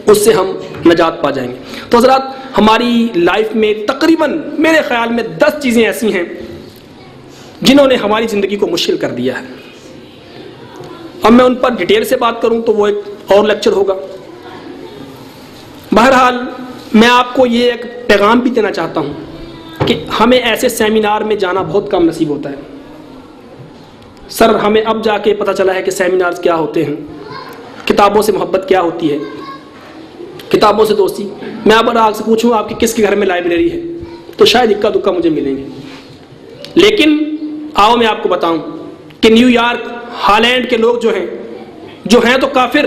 उससे हम नजात पा जाएंगे। तो हज़रात, हमारी लाइफ में तकरीबन मेरे ख्याल में 10 चीज़ें ऐसी हैं जिन्होंने हमारी ज़िंदगी को मुश्किल कर दिया है। अब मैं उन पर डिटेल से बात करूं तो वो एक और लेक्चर होगा। बहरहाल, मैं आपको ये एक पैगाम भी देना चाहता हूं कि हमें ऐसे सेमिनार में जाना बहुत कम नसीब होता है। सर, हमें अब जाके पता चला है कि सेमिनार्स क्या होते हैं, किताबों से मोहब्बत क्या होती है, किताबों से दोस्ती। मैं अब आपसे पूछूं आपके किसके घर में लाइब्रेरी है, तो शायद इक्का दुक्का मुझे मिलेंगे। लेकिन आओ मैं आपको बताऊं कि न्यूयॉर्क, हॉलैंड के लोग जो हैं तो काफिर,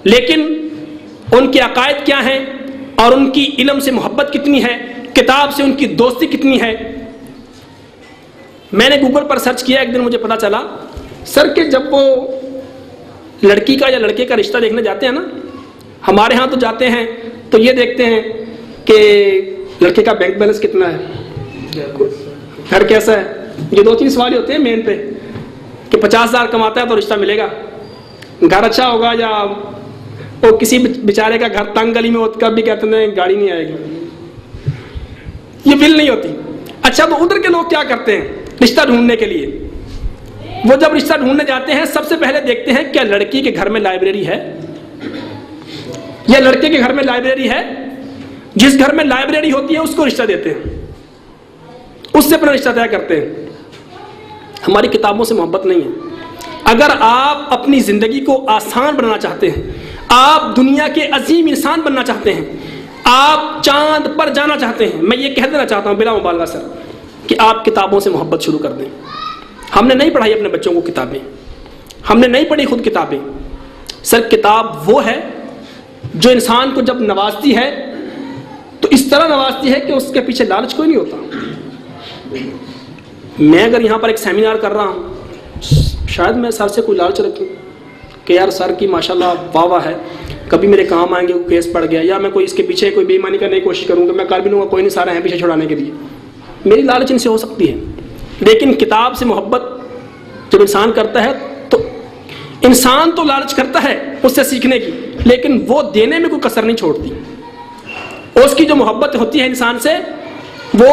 लेकिन उनके अकायद क्या हैं और उनकी इल्म से मोहब्बत कितनी है, किताब से उनकी दोस्ती कितनी है। मैंने गूगल पर सर्च किया, एक दिन मुझे पता चला सर कि जब वो लड़की का या लड़के का रिश्ता देखने जाते हैं ना, हमारे यहाँ तो जाते हैं तो ये देखते हैं कि लड़के का बैंक बैलेंस कितना है, घर कैसा है। ये 2-3 सवाल होते हैं मेन पे कि 50,000 कमाता है तो रिश्ता मिलेगा, घर अच्छा होगा, या वो किसी बेचारे का घर तंग गली में होकर भी कहते हैं गाड़ी नहीं आएगी, ये बिल नहीं होती। अच्छा, तो उधर के लोग क्या करते हैं रिश्ता ढूंढने के लिए? वो जब रिश्ता ढूंढने जाते हैं सबसे पहले देखते हैं क्या लड़की के घर में लाइब्रेरी है या लड़के के घर में लाइब्रेरी है। जिस घर में लाइब्रेरी होती है उसको रिश्ता देते हैं, उससे अपना रिश्ता तय करते हैं। हमारी किताबों से मोहब्बत नहीं है। अगर आप अपनी जिंदगी को आसान बनाना चाहते हैं, आप दुनिया के अजीम इंसान बनना चाहते हैं, आप चांद पर जाना चाहते हैं, मैं ये कह देना चाहता हूं बिला मुबालगा सर कि आप किताबों से मोहब्बत शुरू कर दें। हमने नहीं पढ़ाई अपने बच्चों को किताबें, हमने नहीं पढ़ी खुद किताबें। सर, किताब वो है जो इंसान को जब नवाजती है तो इस तरह नवाजती है कि उसके पीछे लालच कोई नहीं होता। मैं अगर यहाँ पर एक सेमिनार कर रहा हूँ, शायद मैं सर से कोई लालच रखूँ कि यार सर की माशाल्लाह वाह वाह है, कभी मेरे काम आएंगे, वो केस पड़ गया, या मैं कोई इसके पीछे कोई बेईमानी करने की कोशिश करूँगा, मैं कर भी लूँगा, कोई नहीं, सारे हैं पीछे छुड़ाने के लिए। मेरी लालच इनसे हो सकती है, लेकिन किताब से मोहब्बत जब इंसान करता है तो इंसान तो लालच करता है उससे सीखने की, लेकिन वो देने में कोई कसर नहीं छोड़ती। उसकी जो मोहब्बत होती है इंसान से वो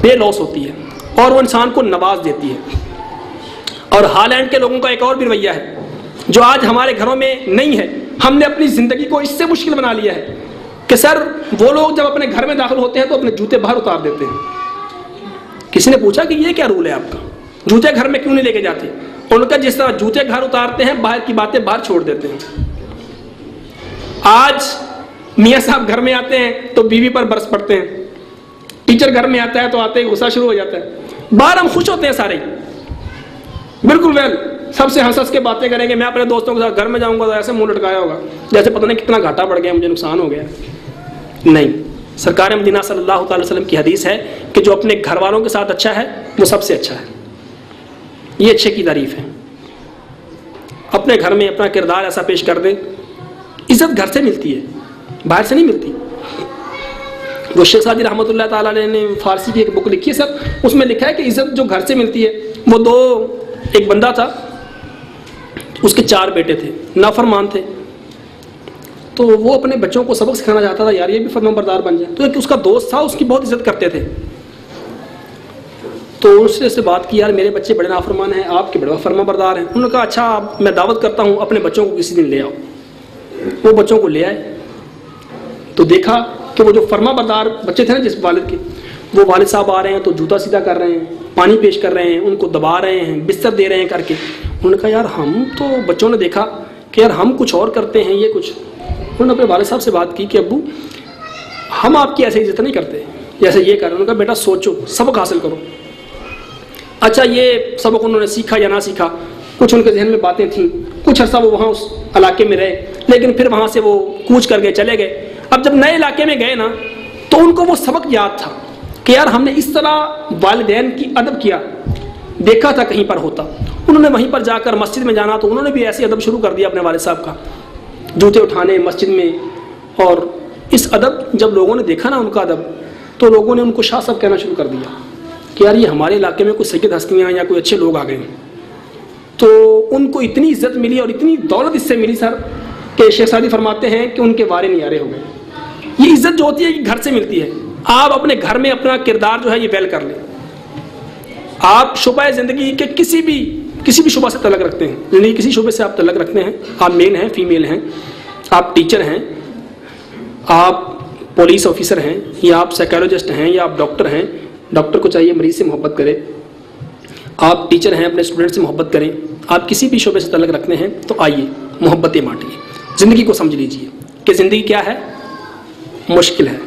बेलौस होती है और वो इंसान को नवाज देती है। और हॉलैंड के लोगों का एक और भी रवैया है जो आज हमारे घरों में नहीं है। हमने अपनी जिंदगी को इससे मुश्किल बना लिया है कि सर, वो लोग जब अपने घर में दाखिल होते हैं तो अपने जूते बाहर उतार देते हैं। किसी ने पूछा कि ये क्या रूल है आपका, जूते घर में क्यों नहीं लेके जाते? उनका जिस तरह जूते घर उतारते हैं, बाहर की बातें बाहर छोड़ देते हैं। आज मियाँ साहब घर में आते हैं तो बीवी पर बरस पड़ते हैं, टीचर घर में आता है तो आते ही गुस्सा शुरू हो जाता है। बाहर हम खुश होते हैं सारे, बिल्कुल वेल, सबसे हंस हंस के बातें करेंगे। मैं अपने दोस्तों के साथ घर में जाऊंगा तो ऐसे मुंह लटकाया होगा जैसे पता नहीं कितना घाटा बढ़ गया, मुझे नुकसान हो गया। नहीं, सरकार मदीना सल्लल्लाहु अलैहि वसल्लम की हदीस है कि जो अपने घर वालों के साथ अच्छा है वो सबसे अच्छा है। ये अच्छे की तारीफ है। अपने घर में अपना किरदार ऐसा पेश कर दें, इज्जत घर से मिलती है, बाहर से नहीं मिलती। वो शेख सादी रहमतुल्लाह ताला ने फारसी की एक बुक लिखी है सर, उसमें लिखा है कि इज्जत जो घर से मिलती है वो एक बंदा था, उसके 4 बेटे थे, नाफरमान थे, तो वो अपने बच्चों को सबक सिखाना चाहता था, यार ये भी फरमाबरदार बन जाए। तो एक उसका दोस्त था, उसकी बहुत इज्जत करते थे, तो उससे बात की, यार मेरे बच्चे बड़े नाफरमान हैं, आपके बड़े फरमाबरदार हैं। उन्होंने कहा अच्छा, मैं दावत करता हूँ, अपने बच्चों को किसी दिन ले आओ। वो बच्चों को ले आए तो देखा कि वो जो फरमाबरदार बच्चे थे ना जिस वालिद के, वो वालिद साहब आ रहे हैं तो जूता सीधा कर रहे हैं, पानी पेश कर रहे हैं, उनको दबा रहे हैं, बिस्तर दे रहे हैं करके। उन्होंने कहा यार हम तो, बच्चों ने देखा कि यार हम कुछ और करते हैं, ये कुछ। उन्होंने अपने वालिद साहब से बात की कि अब्बू हम आपकी ऐसे इज्जत नहीं करते जैसे ये कर। उन्होंने कहा बेटा सोचो, सबक हासिल करो। अच्छा, ये सबक उन्होंने सीखा या ना सीखा, कुछ उनके जहन में बातें थीं, कुछ अर्सा वो वहाँ उस इलाके में रहे, लेकिन फिर वहाँ से वो कूच कर गए, चले गए। अब जब नए इलाके में गए ना तो उनको वो सबक याद था कि यार हमने इस तरह वालिदैन की अदब किया, देखा था कहीं पर होता। उन्होंने वहीं पर जाकर मस्जिद में जाना तो उन्होंने भी ऐसे अदब शुरू कर दिया अपने वालिद साहब का, जूते उठाने मस्जिद में। और इस अदब जब लोगों ने देखा ना उनका अदब, तो लोगों ने उनको शाह साहब कहना शुरू कर दिया कि यार ये हमारे इलाके में कोई सैयद हस्तियाँ या कोई अच्छे लोग आ गए। तो उनको इतनी इज्जत मिली और इतनी दौलत इससे मिली सर कि शेख सादी फरमाते हैं कि उनके वारे न्यारे हो गए। ये इज्जत जो होती है ये घर से मिलती है। आप अपने घर में अपना किरदार जो है ये वेल कर लें। आप शुबा ज़िंदगी के किसी भी शुबा से तलक रखते हैं, ज़िंदगी किसी शुबे से आप तलक रखते हैं, आप मेल हैं, फीमेल हैं, आप टीचर हैं, आप पुलिस ऑफिसर हैं, या आप साइकोलॉजिस्ट हैं, या आप डॉक्टर हैं। डॉक्टर को चाहिए मरीज से मोहब्बत करे। आप टीचर हैं, अपने स्टूडेंट से मोहब्बत करें। आप किसी भी शोबे से तलक रखते हैं तो आइए मोहब्बतें बांटिए। ज़िंदगी को समझ लीजिए कि ज़िंदगी क्या है, मुश्किल है।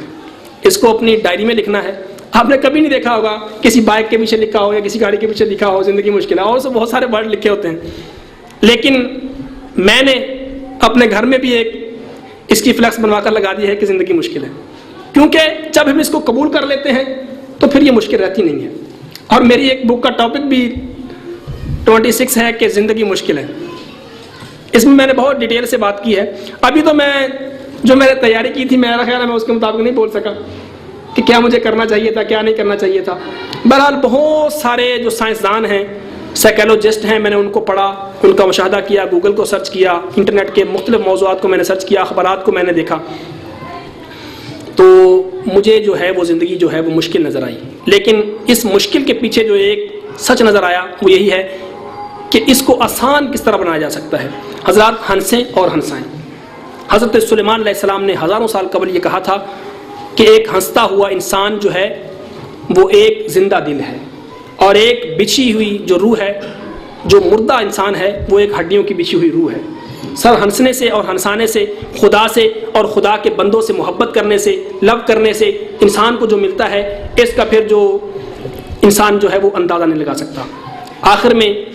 इसको अपनी डायरी में लिखना है। आपने कभी नहीं देखा होगा किसी बाइक के पीछे लिखा हो या किसी गाड़ी के पीछे लिखा हो ज़िंदगी मुश्किल है, और से बहुत सारे वर्ड लिखे होते हैं। लेकिन मैंने अपने घर में भी एक इसकी फ्लैक्स बनवाकर लगा दी है कि ज़िंदगी मुश्किल है, क्योंकि जब हम इसको कबूल कर लेते हैं तो फिर ये मुश्किल रहती नहीं है। और मेरी एक बुक का टॉपिक भी 26 है कि ज़िंदगी मुश्किल है। इसमें मैंने बहुत डिटेल से बात की है। अभी तो जो मैंने तैयारी की थी, मेरा ख्याल है मैं उसके मुताबिक नहीं बोल सका कि क्या मुझे करना चाहिए था, क्या नहीं करना चाहिए था। बहरहाल बहुत सारे जो साइंसदान हैं, साइकोलॉजिस्ट हैं, मैंने उनको पढ़ा, उनका मुशाहदा किया, गूगल को सर्च किया, इंटरनेट के मुख्तलिफ मौज़ूआत को मैंने सर्च किया, अखबारात को मैंने देखा, तो मुझे जो है वो ज़िंदगी जो है वो मुश्किल नज़र आई। लेकिन इस मुश्किल के पीछे जो एक सच नज़र आया वो यही है कि इसको आसान किस तरह बनाया जा सकता है। हज़रात हंसें और हंसाएं। हज़रत सुलेमान अलैहिस्सलाम ने हज़ारों साल कबल ये कहा था कि एक हंसता हुआ इंसान जो है वो एक जिंदा दिल है, और एक बिछी हुई जो रूह है, जो मुर्दा इंसान है, वो एक हड्डियों की बिछी हुई रूह है। सर हंसने से और हंसाने से, खुदा से और खुदा के बंदों से मोहब्बत करने से, लव करने से इंसान को जो मिलता है, इसका फिर जो इंसान जो है वो अंदाज़ा नहीं लगा सकता। आखिर में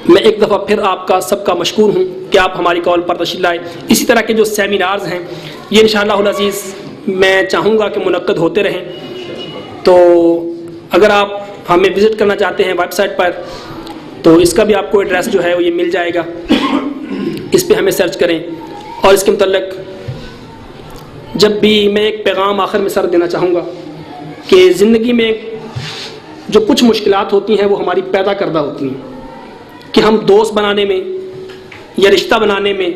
मैं एक दफ़ा फिर आपका सबका मशकूर हूँ कि आप हमारी कॉल पर तशरीफ़ लाए। इसी तरह के जो सेमिनार्स हैं ये इंशाअल्लाहुल अज़ीज़ मैं चाहूँगा कि मुनक्कद होते रहें। तो अगर आप हमें विज़िट करना चाहते हैं वेबसाइट पर, तो इसका भी आपको एड्रेस जो है वो ये मिल जाएगा। इस पे हमें सर्च करें। और इसके मतलब जब भी मैं एक पैगाम आखिर में सर देना चाहूँगा कि ज़िंदगी में जो कुछ मुश्किलात होती हैं वो हमारी पैदा करदा होती हैं, कि हम दोस्त बनाने में या रिश्ता बनाने में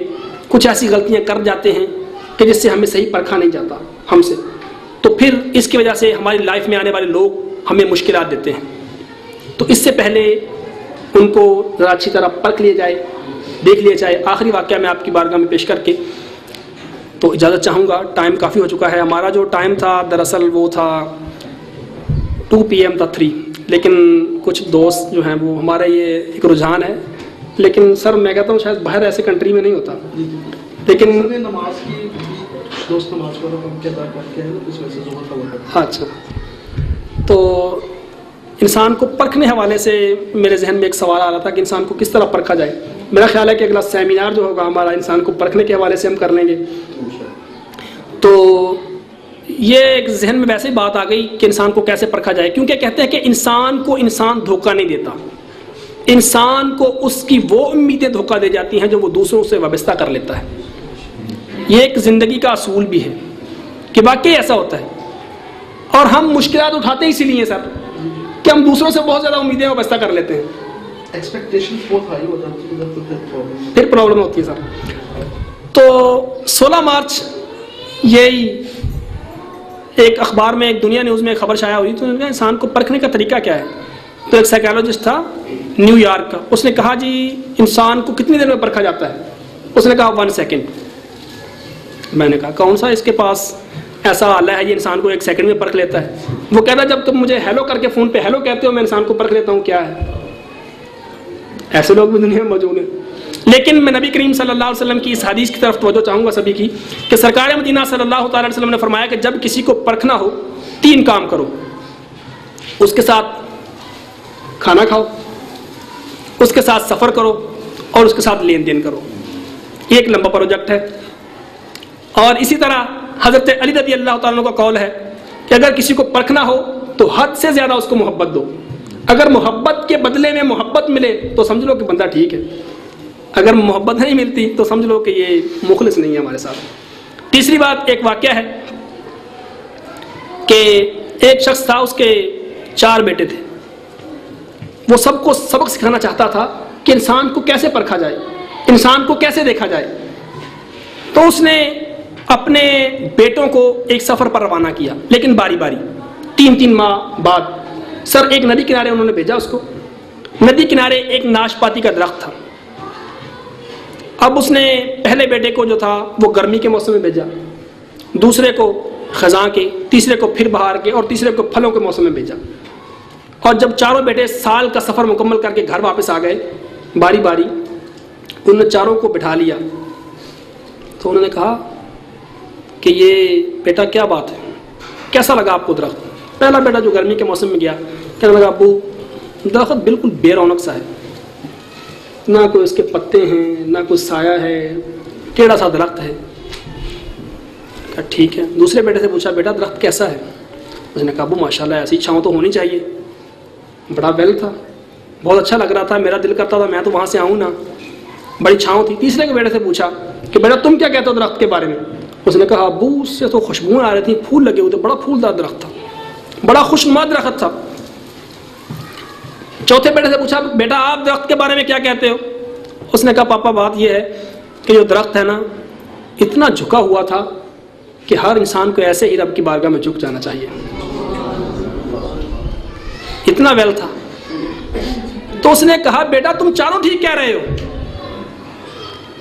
कुछ ऐसी गलतियाँ कर जाते हैं कि जिससे हमें सही परखा नहीं जाता हमसे, तो फिर इसकी वजह से हमारी लाइफ में आने वाले लोग हमें मुश्किलात देते हैं। तो इससे पहले उनको ज़रा अच्छी तरह परख लिया जाए, देख लिया जाए। आखिरी वाक़या मैं आपकी बारगाह में पेश करके तो इजाज़त चाहूँगा। टाइम काफ़ी हो चुका है। हमारा जो टाइम था दरअसल वो था 2 PM था 3, लेकिन कुछ दोस्त जो हैं वो, हमारा ये एक रुझान है, लेकिन सर मैं कहता हूँ शायद बाहर ऐसे कंट्री में नहीं होता, लेकिन नमाज की दोस्त नमाज को हम क्या अदा करते हैं तो इस वजह से ज़ोहर का वक्त। अच्छा, तो इंसान को परखने हवाले से मेरे जहन में एक सवाल आ रहा था कि इंसान को किस तरह परखा जाए। मेरा ख्याल है कि अगला सेमिनार जो होगा हमारा इंसान को परखने के हवाले से हम कर लेंगे। तो ये एक जहन में वैसे ही बात आ गई कि इंसान को कैसे परखा जाए, क्योंकि कहते हैं कि इंसान को इंसान धोखा नहीं देता, इंसान को उसकी वो उम्मीदें धोखा दे जाती हैं जो वो दूसरों से वाबस्ता कर लेता है। ये एक ज़िंदगी का असूल भी है कि वाकई ऐसा होता है। और हम मुश्किलात उठाते इसीलिए सर कि हम दूसरों से बहुत ज़्यादा उम्मीदें वाबस्ता कर लेते हैं, एक्सपेक्टेशंस बहुत हाई हो जाती है, फिर प्रॉब्लम होती है सर। तो 16 मार्च यही एक अखबार में, एक दुनिया न्यूज़ में खबर शाया हुई, तो उन्होंने इंसान को परखने का तरीका क्या है। तो एक साइकोलॉजिस्ट था न्यूयॉर्क का, उसने कहा जी इंसान को कितनी देर में परखा जाता है। उसने कहा 1 सेकेंड। मैंने कहा कौन सा इसके पास ऐसा आला है ये इंसान को 1 सेकंड में परख लेता है। वो कहता जब तुम मुझे हेलो करके फ़ोन पे हेलो कहते हो मैं इंसान को परख लेता हूँ क्या है। ऐसे लोग भी दुनिया में मौजूद हैं। लेकिन मैं नबी करीम सल्लल्लाहु अलैहि वसल्लम की इस हदीस की तरफ तवज्जो चाहूँगा सभी की कि सरकार मदीना सल्लल्लाहु अलैहि वसल्लम ने फरमाया कि जब किसी को परखना हो 3 काम करो। उसके साथ खाना खाओ, उसके साथ सफ़र करो और उसके साथ लेन देन करो। एक लंबा प्रोजेक्ट है। और इसी तरह हज़रत अली रज़ी अल्लाह तआला का कौल है कि अगर किसी को परखना हो तो हद से ज़्यादा उसको मोहब्बत दो। अगर मोहब्बत के बदले में मोहब्बत मिले तो समझ लो कि बंदा ठीक है, अगर मोहब्बत नहीं मिलती तो समझ लो कि ये मुखलिस नहीं है हमारे साथ। तीसरी बात, एक वाक़या है कि एक शख्स था, उसके 4 बेटे थे। वो सबको सबक सिखाना चाहता था कि इंसान को कैसे परखा जाए, इंसान को कैसे देखा जाए। तो उसने अपने बेटों को एक सफ़र पर रवाना किया, लेकिन बारी बारी 3-3 माह बाद। सर एक नदी किनारे उन्होंने भेजा उसको। नदी किनारे एक नाशपाती का दरख्त था। अब उसने पहले बेटे को जो था वो गर्मी के मौसम में भेजा, दूसरे को खज़ां के, तीसरे को फिर बहार के, और तीसरे को फलों के मौसम में भेजा। और जब चारों बेटे साल का सफ़र मुकम्मल करके घर वापस आ गए, बारी बारी उन चारों को बिठा लिया। तो उन्होंने कहा कि ये बेटा क्या बात है, कैसा लगा आपको दरख्त? पहला बेटा जो गर्मी के मौसम में गया कहने लगा, अब्बू दरख्त बिल्कुल बेरौनक सा है, ना कोई उसके पत्ते हैं, ना कोई साया है, टेढ़ा सा दरख्त है। कहा ठीक है। दूसरे बेटे से पूछा, बेटा दरख्त कैसा है? उसने कहा, अब्बू माशाल्लाह ऐसी छाँव तो होनी चाहिए, बड़ा वेल था, बहुत अच्छा लग रहा था, मेरा दिल करता था मैं तो वहाँ से आऊँ ना, बड़ी छाँव थी। तीसरे के बेटे से पूछा कि बेटा तुम क्या कहते हो दरख्त के बारे में? उसने कहा, अब्बू उससे तो खुशबू आ रही थी, फूल लगे हुए थे, बड़ा फूलदार दरख्त था, बड़ा खुशनुमा दरख्त था। चौथे बेटे से पूछा, बेटा आप दरख्त के बारे में क्या कहते हो? उसने कहा, पापा बात यह है कि जो दरख्त है ना, इतना झुका हुआ था कि हर इंसान को ऐसे ही रब की बारगाह में झुक जाना चाहिए, इतना वेल था। तो उसने कहा, बेटा तुम चारों ठीक कह रहे हो,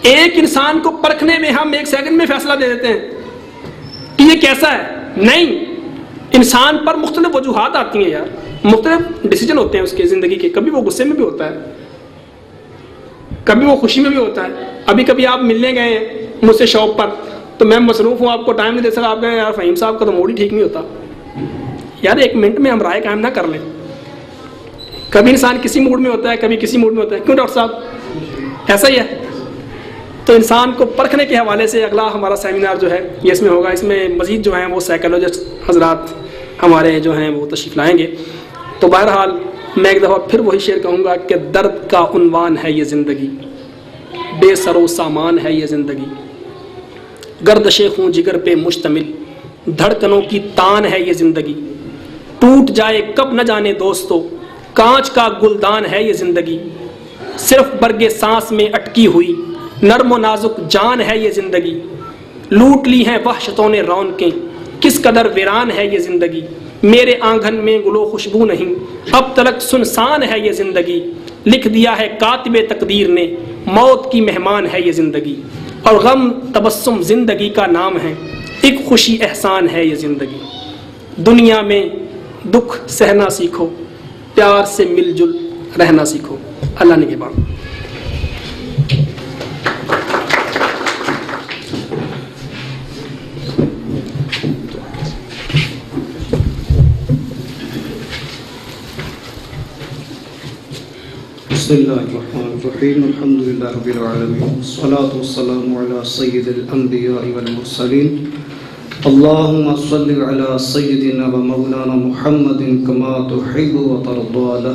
एक इंसान को परखने में हम 1 सेकंड में फैसला दे देते हैं कि ये कैसा है। नहीं, इंसान पर मुख्तलिफ वजूहात आती हैं यार, मुख्तलिफ डिसीजन होते हैं उसके ज़िंदगी के। कभी वो गुस्से में भी होता है, कभी वो खुशी में भी होता है। अभी कभी आप मिलने गए हैं मुझसे शॉप पर, तो मैं मसरूफ़ हूँ, आपको टाइम नहीं दे सका, आप कहें यार फ़हीम साहब का तो मूड ही ठीक नहीं होता। यार 1 मिनट में हम राय कायम ना कर लें। कभी इंसान किसी मूड में होता है, कभी किसी मूड में होता है। क्यों डॉक्टर साहब, ऐसा ही है। तो इंसान को परखने के हवाले से अगला हमारा सेमिनार जो है ये इसमें होगा। इसमें मज़ीद जो हैं वो साइकोलॉजिस्ट हजरात हमारे जो हैं वो तशरीफ़ लाएंगे। तो बहरहाल मैं एक दफ़ा फिर वही शेर कहूँगा कि दर्द का उन्वान है ये ज़िंदगी, बेसरो सामान है ये ज़िंदगी, गर्दशे खून जिगर पे मुश्तमिल, धड़कनों की तान है ये ज़िंदगी, टूट जाए कब न जाने दोस्तों, कांच का गुलदान है ये ज़िंदगी, सिर्फ बरगे सांस में अटकी हुई नर्म नाजुक जान है ये ज़िंदगी, लूट ली हैं वहशतों ने रौनकें, किस कदर वीरान है ये ज़िंदगी, मेरे आंगन में गुलो खुशबू नहीं, अब तलक सुनसान है ये ज़िंदगी, लिख दिया है कातिबे तकदीर ने, मौत की मेहमान है ये ज़िंदगी, और गम तबस्सुम ज़िंदगी का नाम है, एक खुशी एहसान है ये ज़िंदगी। दुनिया में दुख सहना सीखो, प्यार से मिलजुल रहना सीखो। अल्लाह ने के बाद बिस्मिल्लाहिर्रहमानिर्रहीम, अल्हम्दुलिल्लाहि रब्बिल आलमीन, वस्सलातु वस्सलामु अला सय्यिदिल अंबिया'i वल मुरसलीन, अल्लाहुम्मा सल्लि अला सय्यिदिना व मौलाना मुहम्मदिन कमा तुहिब्बु व तर्दा।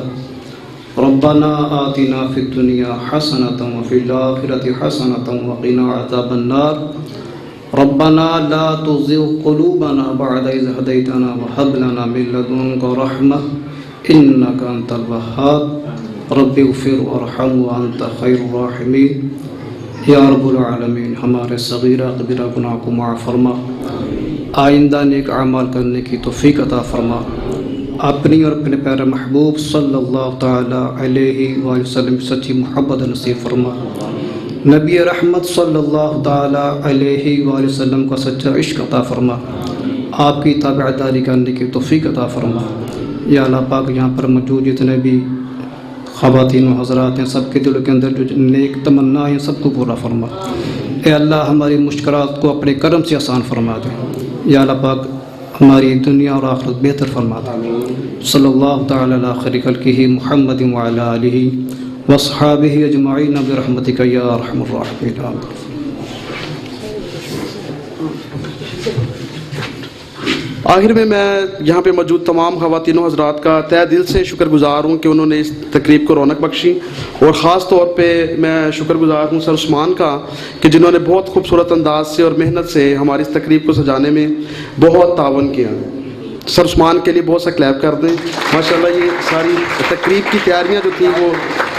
रब्बना आतिना फिद दुनिया हसनतन व फिल आखिरति हसनतन व क़िना अज़ाबन नार। रब्बना ला तुज़िग़ क़ुलूबना बअद इज़ हदैतना व हब लना मिन लदुनका रहमह इन्नका अंतल वह्हाब। रब्बि ग़फ़िर वरहम व अंत खैरुर राहिमीन। या रब्बुल आलमीन, हमारे सगीरा कबीरा गुनाह को माफ़ फरमा, आइंदा नेक अमाल करने की तौफ़ीक़ अता फरमा। अपनी और अपने प्यारे महबूब सल्लल्लाहु ताला अलैहि वसल्लम सच्ची मोहब्बत नसीब फरमा। नबी रहमत सल्लल्लाहु ताला अलैहि वसल्लम का सच्चा इश्क अता फरमा। आपकी ताबेदारी करने की तौफ़ीक़ अता फरमा। या अल्लाह पाक, यहाँ पर मौजूद जितने भी ख़वातीन व हज़रात हैं, सबके दिलों के अंदर जो नेक तमन्ना है सबको पूरा फरमा। ए अल्लाह, हमारी मुश्किलात को अपने करम से आसान फरमा दे। या अल्लाह पाक, हमारी दुनिया और आखिरत बेहतर फरमा दे। सल्लल्लाहु तआला अला खैरि खल्क़िही मुहम्मदिन व अला आलिही व अस्हाबिही अजमईन बिरहमतिका या अरहमर राहिमीन। आखिर में मैं यहाँ पे मौजूद तमाम ख़वातीनों हज़रात का तहे दिल से शुक्रगुज़ार हूँ कि उन्होंने इस तकरीब को रौनक बख्शी, और ख़ास तौर पे मैं शुक्रगुज़ार हूँ सर उस्मान का कि जिन्होंने बहुत खूबसूरत अंदाज से और मेहनत से हमारी इस तकरीब को सजाने में बहुत तावन किया। सर उस्मान के लिए बहुत सा क्लैप कर दें। माशाल्लाह ये सारी तकरीब की तैयारियाँ जो थी वो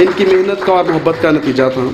इनकी मेहनत का और मोहब्बत का नतीजा था।